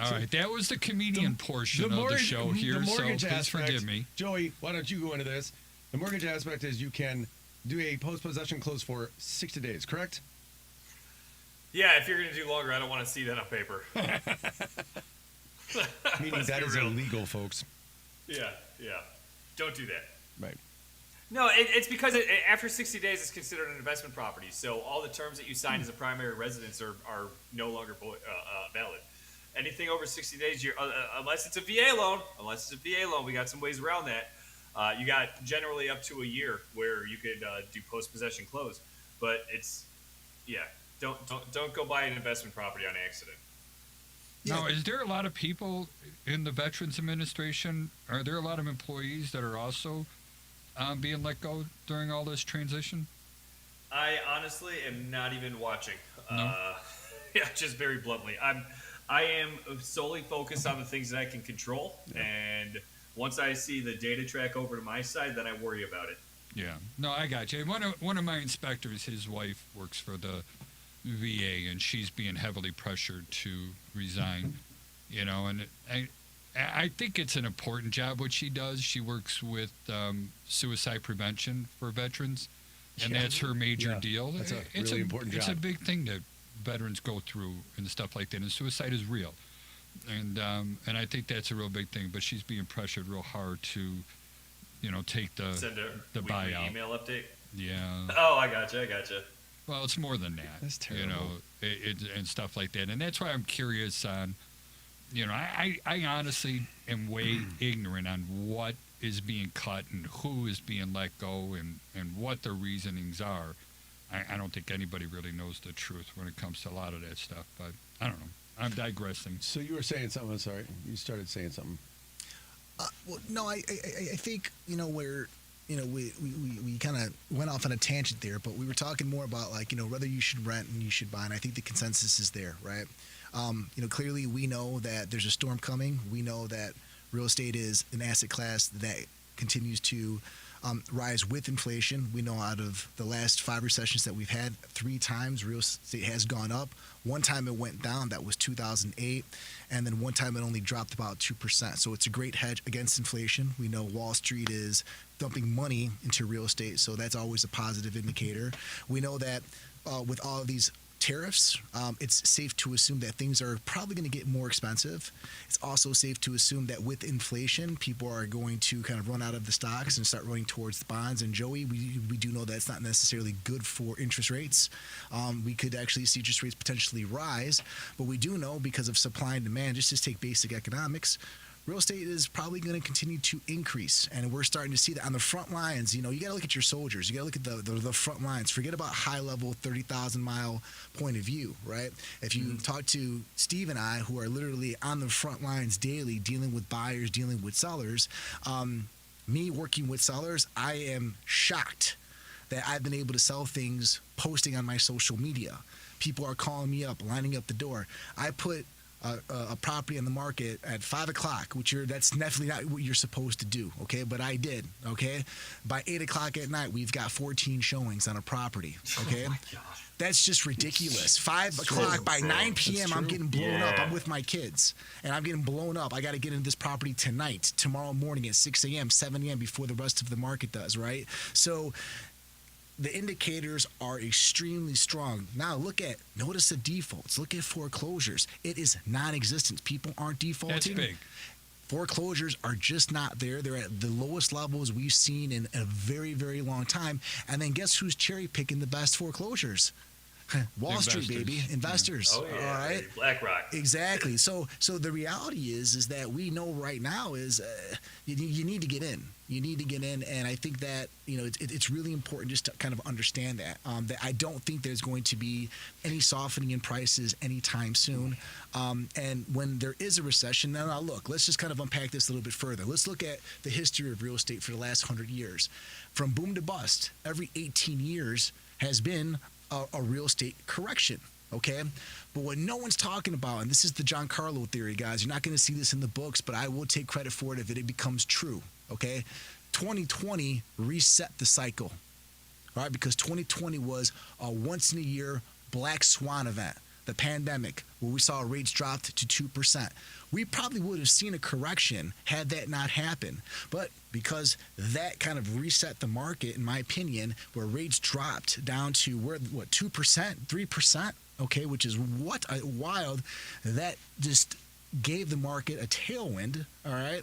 S1: All right, that was the comedian portion of the show here, so please forgive me.
S3: Joey, why don't you go into this? The mortgage aspect is you can do a post-possession close for 60 days, correct?
S4: Yeah, if you're going to do longer, I don't want to see that on paper.
S3: Meaning
S4: Let's
S3: that
S4: be
S3: is
S4: real.
S3: illegal, folks.
S4: Yeah, yeah. Don't do that.
S3: Right.
S4: No, it's because after 60 days, it's considered an investment property. So all the terms that you signed as a primary residence are no longer valid. Anything over 60 days, unless it's a VA loan, we got some ways around that. You got generally up to a year where you could do post-possession close. But don't go buy an investment property on accident.
S1: Now, is there a lot of people in the Veterans Administration? Are there a lot of employees that are also being let go during all this transition?
S4: I honestly am not even watching.
S1: No?
S4: Yeah, just very bluntly. I am solely focused on the things that I can control, and once I see the data track over to my side, then I worry about it.
S1: Yeah. No, I got you. One of my inspectors, his wife works for the VA, and she's being heavily pressured to resign. And I think it's an important job what she does. She works with suicide prevention for veterans, and that's her major deal.
S3: That's a
S1: It's
S3: really important
S1: It's a
S3: job.
S1: big thing that veterans go through and stuff like that. And suicide is real, and I think that's a real big thing. But she's being pressured real hard to, take
S4: Send a
S1: the
S4: weekly
S1: buyout.
S4: email update.
S1: Yeah.
S4: Oh, I gotcha.
S1: Well, it's more than that.
S3: That's terrible.
S1: And stuff like that. And that's why I'm curious on, I honestly am way ignorant on what is being cut and who is being let go and what the reasonings are. I don't think anybody really knows the truth when it comes to a lot of that stuff. But I don't know. I'm digressing.
S3: So you were saying something. I'm sorry. You started saying something.
S2: Well, no, I think where we kind of went off on a tangent there, but we were talking more about whether you should rent and you should buy, and I think the consensus is there, right? Clearly we know that there's a storm coming. We know that real estate is an asset class that continues to rise with inflation. We know out of the last 5 recessions that we've had, 3 times real estate has gone up. One time it went down, that was 2008, and then one time it only dropped about 2%. So it's a great hedge against inflation. We know Wall Street is dumping money into real estate, so that's always a positive indicator. We know that with all of these tariffs, it's safe to assume that things are probably going to get more expensive. It's also safe to assume that with inflation, people are going to kind of run out of the stocks and start running towards the bonds. And Joey, we do know that it's not necessarily good for interest rates. We could actually see interest rates potentially rise, but we do know because of supply and demand, just to take basic economics, real estate is probably going to continue to increase, and we're starting to see that on the front lines. You got to look at your soldiers. You got to look at the front lines. Forget about high-level 30,000-mile point of view, right? If you talk to Steve and I, who are literally on the front lines daily, dealing with buyers, dealing with sellers, me working with sellers, I am shocked that I've been able to sell things posting on my social media. People are calling me up, lining up the door. I put a property on the market at 5 o'clock, that's definitely not what you're supposed to do, okay? But I did, okay? By 8 o'clock at night, we've got 14 showings on a property, okay?
S4: Oh my God.
S2: That's just ridiculous. 5 o'clock, by 9 p.m., I'm getting blown up.
S4: Yeah.
S2: I'm with my kids, and I'm getting blown up. I got to get into this property tonight, tomorrow morning at 6 a.m., 7 a.m., before the rest of the market does, right? So the indicators are extremely strong. Now notice the defaults. Look at foreclosures. It is non-existent. People aren't defaulting.
S1: That's big.
S2: Foreclosures are just not there. They're at the lowest levels we've seen in a very, very long time. And then guess who's cherry picking the best foreclosures? Wall Street, baby. Investors.
S4: Oh yeah,
S2: All right.
S4: BlackRock.
S2: Exactly. So the reality is that we know right now is you need to get in. You need to get in, and I think that it's really important just to kind of understand that that I don't think there's going to be any softening in prices anytime soon. And when there is a recession, now look, let's just kind of unpack this a little bit further. Let's look at the history of real estate for the last 100 years, from boom to bust. Every 18 years has been a real estate correction, okay? But what no one's talking about, and this is the John Carlo theory, guys, you're not going to see this in the books, but I will take credit for it if it becomes true, okay? 2020 reset the cycle, all right? Because 2020 was a once-in-a-year black swan event, the pandemic, where we saw rates dropped to 2%. We probably would have seen a correction had that not happened. But because that kind of reset the market, in my opinion, where rates dropped down to 2%, 3%, okay, which is wild. That just gave the market a tailwind, all right?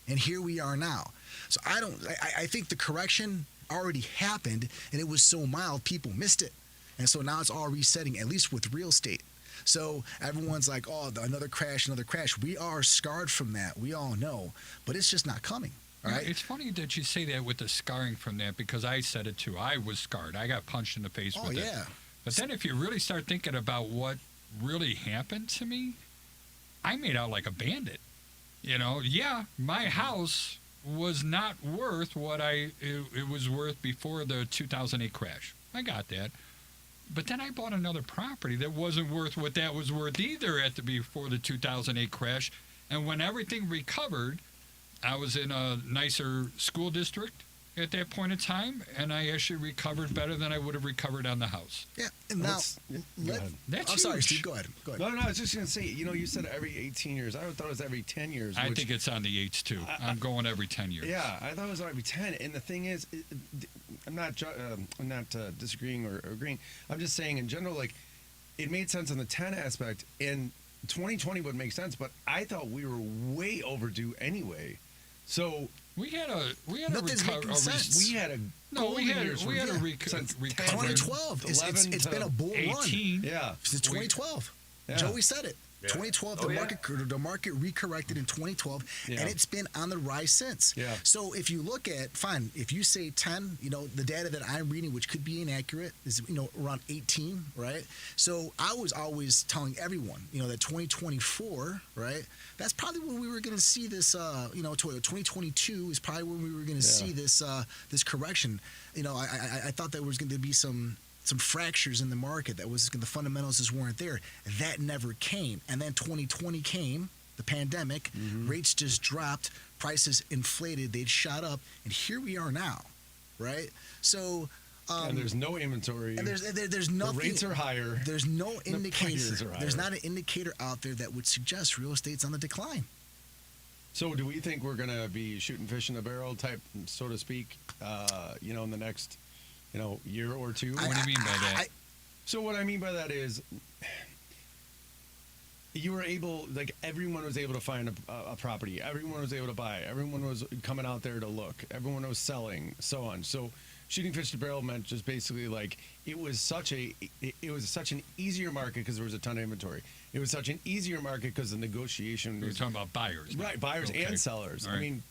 S2: And here we are now. So I think the correction already happened, and it was so mild, people missed it. And so now it's all resetting, at least with real estate. So everyone's like, oh, another crash, another crash. We are scarred from that. We all know. But it's just not coming. All right?
S1: It's funny that you say that with the scarring from that, because I said it too. I was scarred. I got punched in the face with it. But then if you really start thinking about what really happened to me, I made out like a bandit. You know, yeah, my house was not worth what it was worth before the 2008 crash. I got that. But then I bought another property that wasn't worth what that was worth either before the 2008 crash. And when everything recovered, I was in a nicer school district at that point in time, and I actually recovered better than I would have recovered on the house.
S2: Yeah, and now,
S1: that's
S2: I'm sorry,
S1: huge.
S2: Steve, go ahead.
S3: No, I was just going to say, you said every 18 years. I thought it was every 10 years.
S1: I think it's on the eights, too. I'm going every 10 years.
S3: Yeah, I thought it was every 10. And the thing is, I'm not disagreeing or agreeing. I'm just saying, in general, like, it made sense on the 10 aspect, and 2020 would make sense, but I thought we were way overdue anyway. So
S1: we had a
S2: Nothing's making sense.
S3: we had a recovery.
S2: 2012. It's been a bull run.
S3: Yeah,
S2: Since 2012.
S3: Yeah.
S2: Joey said it.
S4: Yeah.
S2: 2012, the market re-corrected in 2012,
S3: Yeah.
S2: and it's been on the rise since.
S3: Yeah.
S2: So if you look at, if you say 10, the data that I'm reading, which could be inaccurate, is, around 18, right? So I was always telling everyone, that 2024, right, that's probably when we were going to see this, 2022 is probably when we were going to see this correction. I thought there was going to be some fractures in the market, the fundamentals just weren't there. That never came. And then 2020 came, the pandemic, rates just dropped, prices inflated, they'd shot up, and here we are now, right? So
S3: and there's no inventory.
S2: And there's nothing.
S3: The rates are higher.
S2: There's no indicator.
S3: are higher.
S2: There's not an indicator out there that would suggest real estate's on the decline.
S3: So do we think we're going to be shooting fish in a barrel type, so to speak, in the next year or two?
S1: What do you mean by that?
S3: So what I mean by that is you were able, everyone was able to find a property. Everyone was able to buy. Everyone was coming out there to look. Everyone was selling, so on. So shooting fish to barrel meant just basically it was such an easier market because there was a ton of inventory. It was such an easier market because the negotiation
S1: You're
S3: was
S1: talking about buyers.
S3: right, buyers
S1: Okay.
S3: and sellers.
S1: All right.
S3: I mean,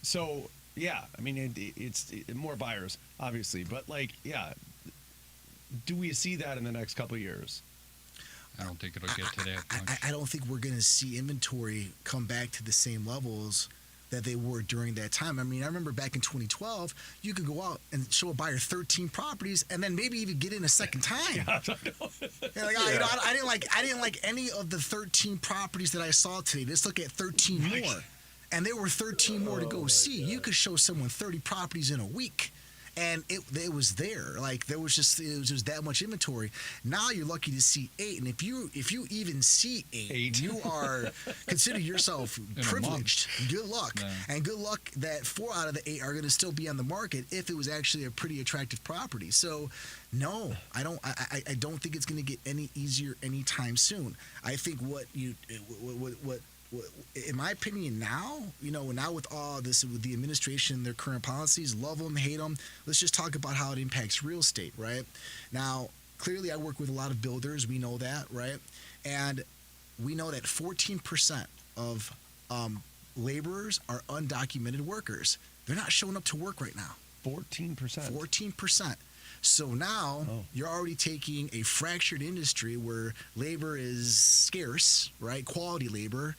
S3: so yeah, I mean it's more buyers obviously, but do we see that in the next couple of years?
S1: I don't think it'll get to that much.
S2: I don't think we're going to see inventory come back to the same levels that they were during that time. I mean, I remember back in 2012, you could go out and show a buyer 13 properties and then maybe even get in a second time. I didn't like any of the 13 properties that I saw today. Let's look at 13 more. And there were 13 more to go see. God. You could show someone 30 properties in a week. And it was there. It was just that much inventory. Now you're lucky to see 8, and if you even see 8, you are consider yourself privileged. Good luck, and good luck that 4 out of the 8 are going to still be on the market if it was actually a pretty attractive property. So, no, I don't think it's going to get any easier anytime soon. I think what in my opinion now with all this, with the administration, their current policies, love them, hate them, let's just talk about how it impacts real estate, right? Now, clearly I work with a lot of builders. We know that, right? And we know that 14% of laborers are undocumented workers. They're not showing up to work right now.
S3: 14%.
S2: 14%. So now you're already taking a fractured industry where labor is scarce, right? Quality labor.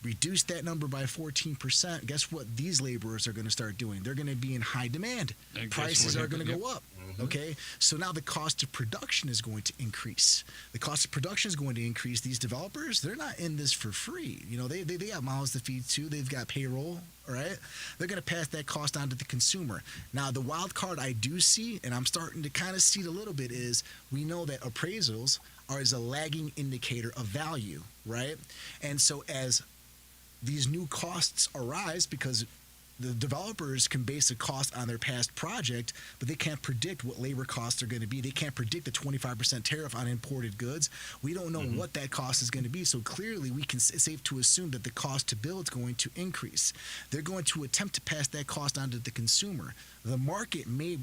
S2: Reduce that number by 14%. Guess what these laborers are going to start doing? They're going to be in high demand. Prices are going to go up. Okay? So now the cost of production is going to increase. The cost of production is going to increase. These developers, they're not in this for free. They got mouths to feed too. They've got payroll, right? They're going to pass that cost on to the consumer. Now, the wild card I do see, and I'm starting to kind of see it a little bit, is we know that appraisals are as a lagging indicator of value, right? And so as these new costs arise, because the developers can base a cost on their past project, but they can't predict what labor costs are going to be. They can't predict the 25% tariff on imported goods. We don't know what that cost is going to be. So clearly, it's safe to assume that the cost to build is going to increase. They're going to attempt to pass that cost on to the consumer. The market may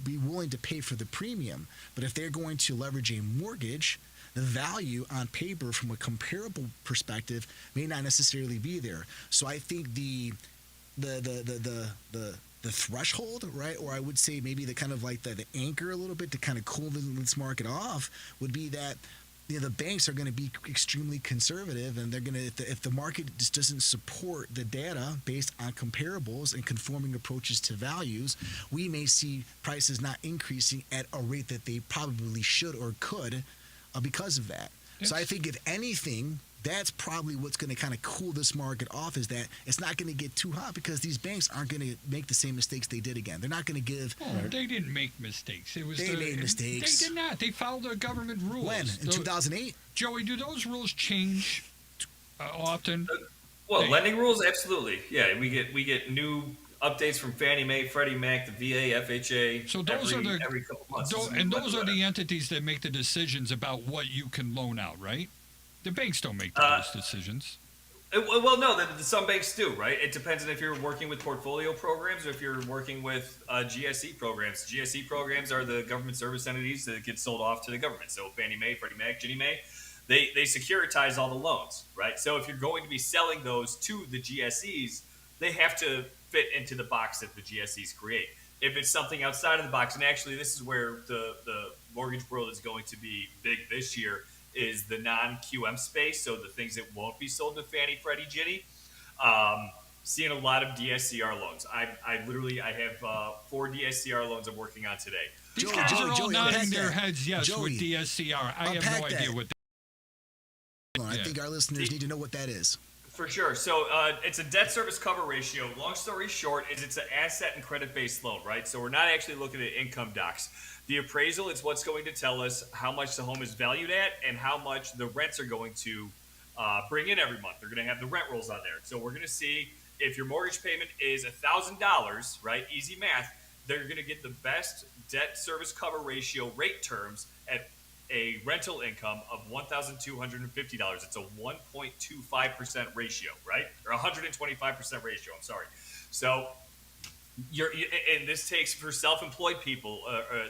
S2: be willing to pay for the premium, but if they're going to leverage a mortgage, the value on paper from a comparable perspective may not necessarily be there. So I think the threshold, right, or I would say maybe the kind of like the anchor a little bit to kind of cool this market off would be that the banks are going to be extremely conservative, and they're going to, if the market just doesn't support the data based on comparables and conforming approaches to values, we may see prices not increasing at a rate that they probably should or could because of that. Yes. So I think if anything, that's probably what's going to kind of cool this market off, is that it's not going to get too hot because these banks aren't going to make the same mistakes they did again. They're not going to give.
S1: Oh, they didn't make mistakes. They
S2: made mistakes.
S1: They did not. They followed the government rules.
S2: When? In 2008?
S1: Joey, do those rules change often?
S4: Lending rules, absolutely. Yeah, we get new updates from Fannie Mae, Freddie Mac, the VA, FHA.
S1: So those
S4: every couple months.
S1: Those are the entities that make the decisions about what you can loan out, right? The banks don't make those decisions.
S4: Well, no, some banks do, right? It depends on if you're working with portfolio programs or if you're working with GSE programs. GSE programs are the government service entities that get sold off to the government. So Fannie Mae, Freddie Mac, Ginnie Mae, they securitize all the loans, right? So if you're going to be selling those to the GSEs, they have to fit into the box that the GSEs create. If it's something outside of the box, and actually this is where the mortgage world is going to be big this year, is the non-QM space, so the things that won't be sold to Fannie, Freddie, Ginnie. Seeing a lot of DSCR loans. I have 4 DSCR loans I'm working on today.
S1: These guys are all nodding their heads yes with DSCR. I have no idea what that is.
S2: I think our listeners need to know what that is.
S4: For sure. So it's a debt service cover ratio. Long story short is it's an asset and credit-based loan, right? So we're not actually looking at income docs. The appraisal is what's going to tell us how much the home is valued at and how much the rents are going to bring in every month. They're going to have the rent rolls on there. So we're going to see if your mortgage payment is $1,000, right? Easy math. They're going to get the best debt service cover ratio rate terms at a rental income of $1,250. It's a 1.25% ratio, right? Or 125% ratio. I'm sorry. So and this takes for self-employed people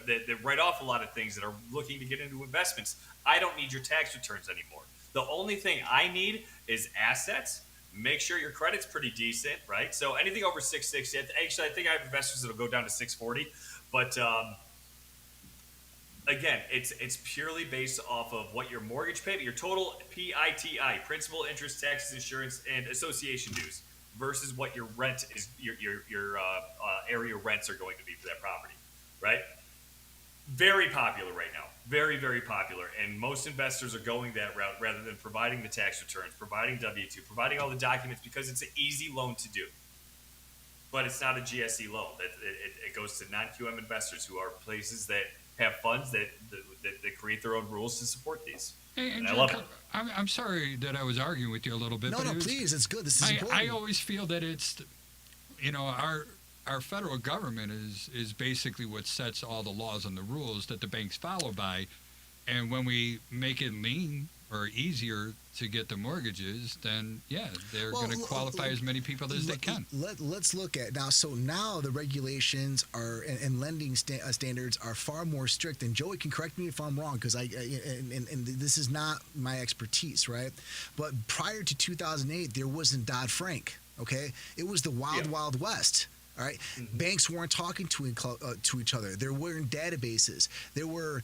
S4: that write off a lot of things that are looking to get into investments. I don't need your tax returns anymore. The only thing I need is assets. Make sure your credit's pretty decent, right? So anything over 660. Actually, I think I have investors that'll go down to 640, but again, it's purely based off of what your mortgage payment, your total PITI, principal, interest, taxes, insurance, and association dues, versus what your rent is, your area rents are going to be for that property, right? Very popular right now. Very, very popular. And most investors are going that route rather than providing the tax returns, providing W-2, providing all the documents, because it's an easy loan to do. But it's not a GSE loan. It goes to non-QM investors, who are places that have funds that create their own rules to support these.
S1: And
S4: I love it.
S1: I'm sorry that I was arguing with you a little bit.
S2: No, please. It's good. This is important.
S1: I always feel that it's, our federal government is basically what sets all the laws and the rules that the banks follow by. And when we make it lean or easier to get the mortgages, then, they're going to qualify as many people as they can.
S2: Let's look at now. So now the regulations are and lending standards are far more strict. And Joey can correct me if I'm wrong, because and this is not my expertise, right? But prior to 2008, there wasn't Dodd-Frank. Okay, it was the wild west. All right, banks weren't talking to each other. There weren't databases. There were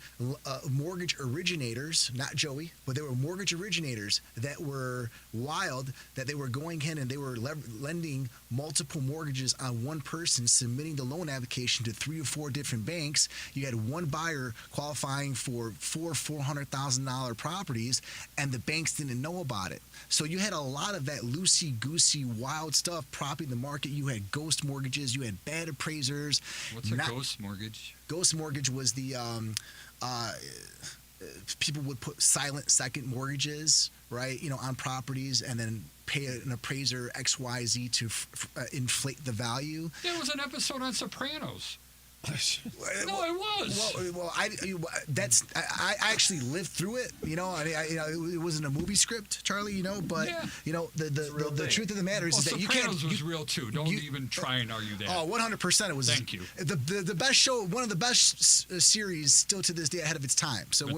S2: mortgage originators, not Joey, but there were mortgage originators that were wild, that they were going in and they were lending multiple mortgages on one person, submitting the loan application to 3 or 4 different banks. You had one buyer qualifying for four $400,000 properties, and the banks didn't know about it. So you had a lot of that loosey-goosey, wild stuff propping the market. You had ghost mortgages. You had bad appraisers.
S1: What's a ghost mortgage?
S2: Ghost mortgage was the people would put silent second mortgages, right? On properties, and then pay an appraiser XYZ to inflate the value.
S1: There was an episode on Sopranos. No, it was.
S2: Well, I actually lived through it. You know, it wasn't a movie script, Charlie. You know, but
S1: Yeah.
S2: you know the truth of the matter is,
S1: Well,
S2: is that
S1: Sopranos was real too. Don't even try and argue that.
S2: Oh, 100% it was.
S1: Thank you.
S2: The best show, one of the best series still to this day ahead of its time. So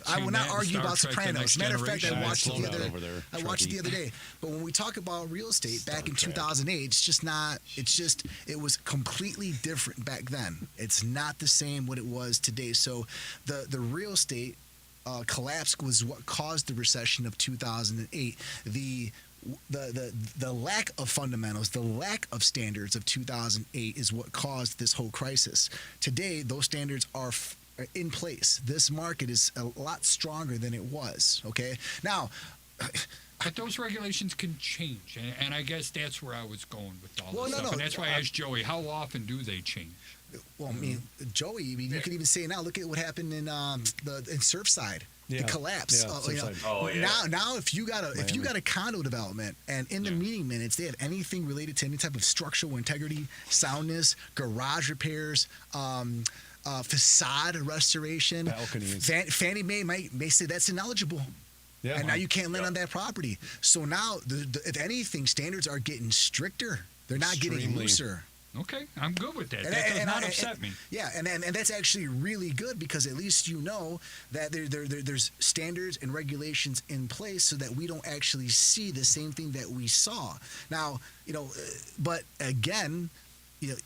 S2: I will not argue about Sopranos. Matter of fact, I watched it the other day. But when we talk about real estate back in 2008, it's just not. It was completely different back then. It's not the same what it was today. So the real estate collapse was what caused the recession of 2008. The lack of fundamentals, the lack of standards of 2008 is what caused this whole crisis. Today, those standards are in place. This market is a lot stronger than it was. Okay, now.
S1: But those regulations can change, and I guess that's where I was going with all
S2: Well,
S1: this
S2: no,
S1: stuff.
S2: no,
S1: And that's why I asked Joey, how often do they change?
S2: Well, I mean, Joey, you could even say now, look at what happened in Surfside.
S3: Yeah.
S2: The collapse.
S3: Yeah,
S2: You know,
S3: Surfside.
S4: Oh, yeah.
S2: Now, if you got a condo development and in the meeting minutes they have anything related to any type of structural integrity, soundness, garage repairs, facade restoration,
S3: Balconies.
S2: Fannie Mae may say that's ineligible.
S3: Yeah.
S2: And now you can't lend on that property. So now, if anything, standards are getting stricter. They're not getting
S3: Extremely.
S2: looser.
S1: Okay, I'm good with that. That does not upset me.
S2: Yeah, and that's actually really good because at least you know that there's standards and regulations in place so that we don't actually see the same thing that we saw. Now, you know, but again, you know,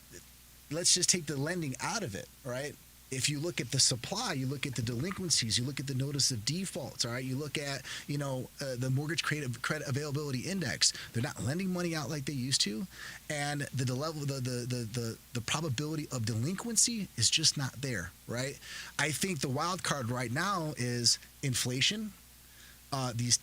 S2: let's just take the lending out of it, right? If you look at the supply, you look at the delinquencies, you look at the notice of defaults, all right? You look at, you know, the mortgage credit availability index. They're not lending money out like they used to, and the probability of delinquency is just not there, right? I think the wild card right now is inflation, these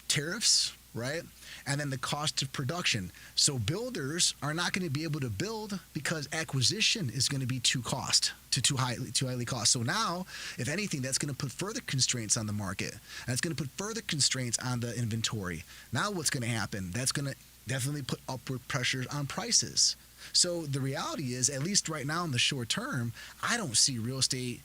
S2: tariffs, right? And then the cost of production. So builders are not going to be able to build because acquisition is going to be too highly cost. So now, if anything, that's going to put further constraints on the market. That's going to put further constraints on the inventory. Now what's going to happen? That's going to definitely put upward pressures on prices. So the reality is, at least right now in the short term, I don't see real estate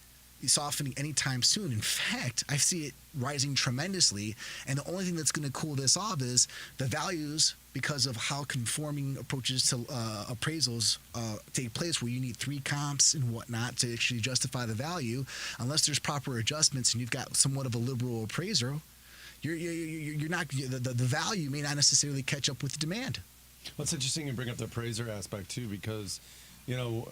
S2: softening anytime soon. In fact, I see it rising tremendously, and the only thing that's going to cool this off is the values, because of how conforming approaches to appraisals take place, where you need 3 comps and whatnot to actually justify the value. Unless there's proper adjustments and you've got somewhat of a liberal appraiser, you're not, the value may not necessarily catch up with the demand.
S3: Well, it's interesting you bring up the appraiser aspect too, because, you know,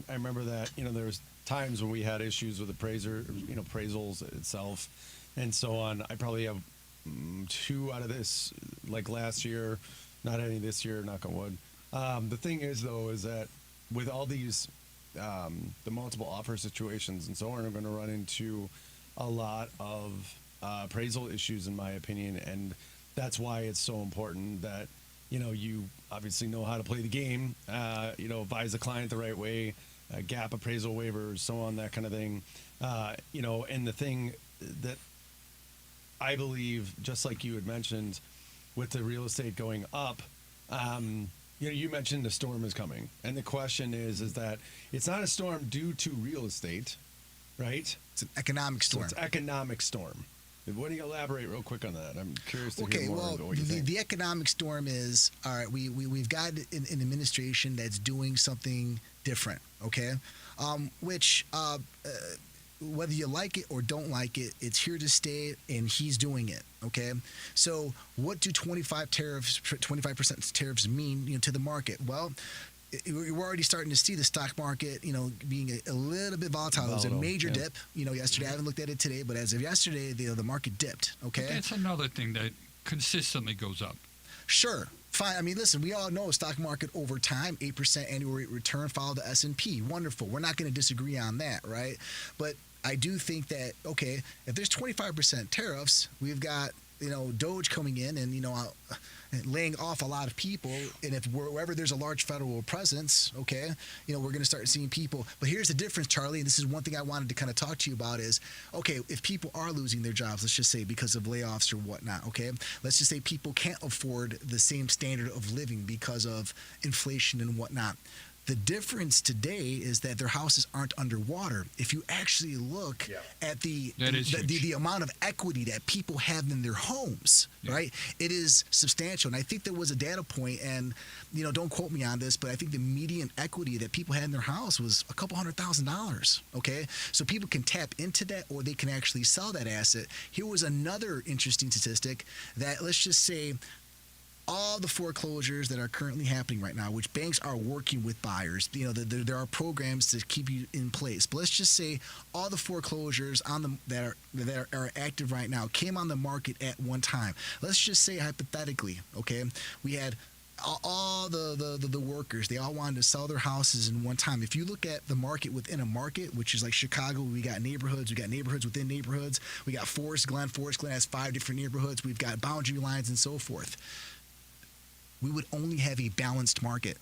S3: I remember that, you know, there was times when we had issues with appraisals itself and so on. I probably have 2 out of this, like last year, not any this year, knock on wood. The thing is, though, is that with all these, the multiple offer situations and so on, are going to run into a lot of appraisal issues, in my opinion. And that's why it's so important that, you know, you obviously know how to play the game, you know, advise the client the right way, gap appraisal waivers, so on, that kind of thing. You know, and the thing that I believe, just like you had mentioned, with the real estate going up, you know, you mentioned the storm is coming. And the question is that it's not a storm due to real estate, right?
S2: It's an economic storm.
S3: So it's economic storm. Why don't you elaborate real quick on that? I'm curious to hear more about what you think.
S2: The economic storm is, all right, we've got an administration that's doing something different, okay? Which, whether you like it or don't like it, it's here to stay, and he's doing it, okay? So what do 25% tariffs mean, you know, to the market? Well, we're already starting to see the stock market, you know, being a little bit volatile. There was a major dip, you know, yesterday. I haven't looked at it today, but as of yesterday, the market dipped. Okay,
S1: But that's another thing that consistently goes up.
S2: Sure, fine. I mean, listen, we all know stock market over time, 8% annual rate return, follow the S&P. Wonderful. We're not going to disagree on that, right? But I do think that, okay, if there's 25% tariffs, we've got Doge coming in and laying off a lot of people, and if wherever there's a large federal presence, okay, we're going to start seeing people. But here's the difference, Charlie, and this is one thing I wanted to kind of talk to you about is, okay, if people are losing their jobs, let's just say because of layoffs or whatnot, okay, let's just say people can't afford the same standard of living because of inflation and whatnot. The difference today is that their houses aren't underwater. If you actually look at the amount of equity that people have in their homes, right, it is substantial. And I think there was a data point, and don't quote me on this, but I think the median equity that people had in their house was a couple $100,000. Okay, so people can tap into that, or they can actually sell that asset. Here was another interesting statistic that, let's just say, all the foreclosures that are currently happening right now, which banks are working with buyers, there are programs to keep you in place. But let's just say all the foreclosures that are active right now came on the market at one time. Let's just say hypothetically, okay, we had all the workers, they all wanted to sell their houses in one time. If you look at the market within a market, which is like Chicago, we got neighborhoods within neighborhoods. We got Forest Glen has 5 different neighborhoods. We've got boundary lines and so forth. We would only have a balanced market.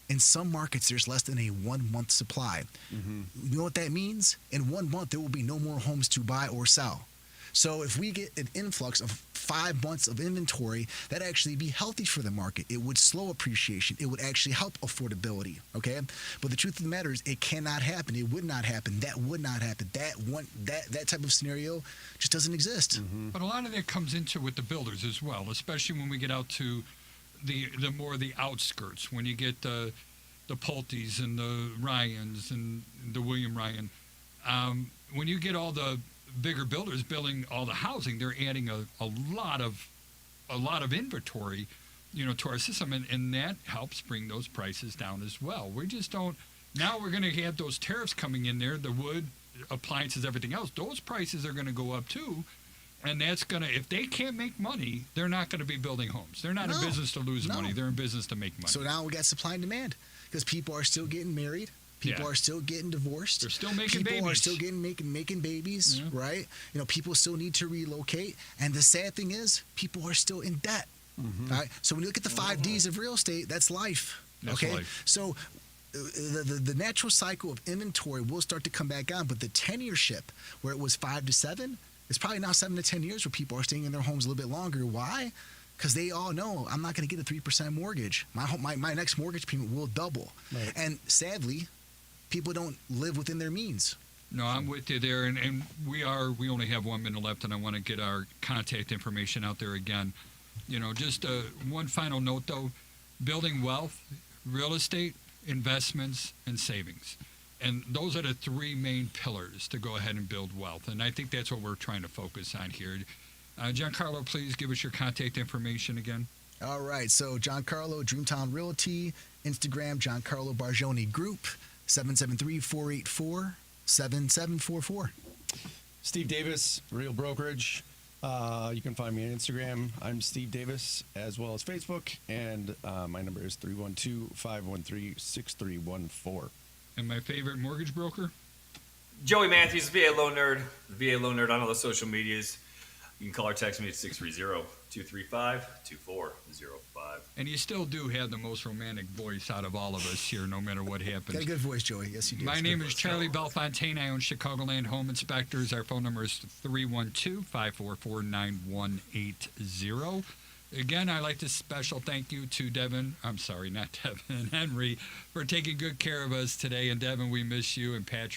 S2: In some markets, there's less than a 1 month supply. Mm-hmm. You know what that means? In 1 month, there will be no more homes to buy or sell. So if we get an influx of 5 months of inventory, that'd actually be healthy for the market. It would slow appreciation. It would actually help affordability, okay? But the truth of the matter is it cannot happen. It would not happen. That would not happen. That type of scenario just doesn't exist.
S1: Mm-hmm. But a lot of that comes into with the builders as well, especially when we get out to the outskirts, when you get the Pulte's and the Ryans and the William Ryan. When you get all the bigger builders building all the housing, they're adding a lot of inventory, to our system, and that helps bring those prices down as well. We just don't. Now we're going to have those tariffs coming in there, the wood, appliances, everything else. Those prices are going to go up too. And that's going to, if they can't make money, they're not going to be building homes. They're not in business to lose money. They're in business to make money.
S2: So now we got supply and demand because people are still getting married. People are still getting divorced.
S1: They're still making babies.
S2: People are still making babies, right? People still need to relocate. And the sad thing is, people are still in debt. Mm-hmm. Right? So when you look at the 5 Ds of real estate, that's life.
S1: That's life.
S2: So the natural cycle of inventory will start to come back on, but the tenureship, where it was 5 to 7, it's probably now 7 to 10 years where people are staying in their homes a little bit longer. Why? Because they all know I'm not going to get a 3% mortgage. My next mortgage payment will double. Right. And sadly, people don't live within their means.
S1: No, I'm with you there. And we only have 1 minute left, and I want to get our contact information out there again. Just one final note, though. Building wealth, real estate, investments, and savings. And those are the 3 main pillars to go ahead and build wealth. And I think that's what we're trying to focus on here. Giancarlo, please give us your contact information again.
S2: All right. So Giancarlo, Dreamtown Realty, Instagram, Giancarlo Bargioni Group, 773-484-7744.
S3: Steve Davis, Real Brokerage. You can find me on Instagram. I'm Steve Davis, as well as Facebook. And my number is 312-513-6314.
S1: And my favorite mortgage broker?
S4: Joey Mathews, VA Loan Nerd. VA Loan Nerd on all the social medias. You can call or text me at 630-235-2405.
S1: And you still do have the most romantic voice out of all of us here, no matter what happens.
S2: Got a good voice, Joey. Yes, you do.
S1: My name is Charlie Bellefontaine. I own Chicagoland Home Inspectors. Our phone number is 312-544-9180. Again, I'd like to special thank you to Henry, for taking good care of us today. And Devin, we miss you, and Patrick.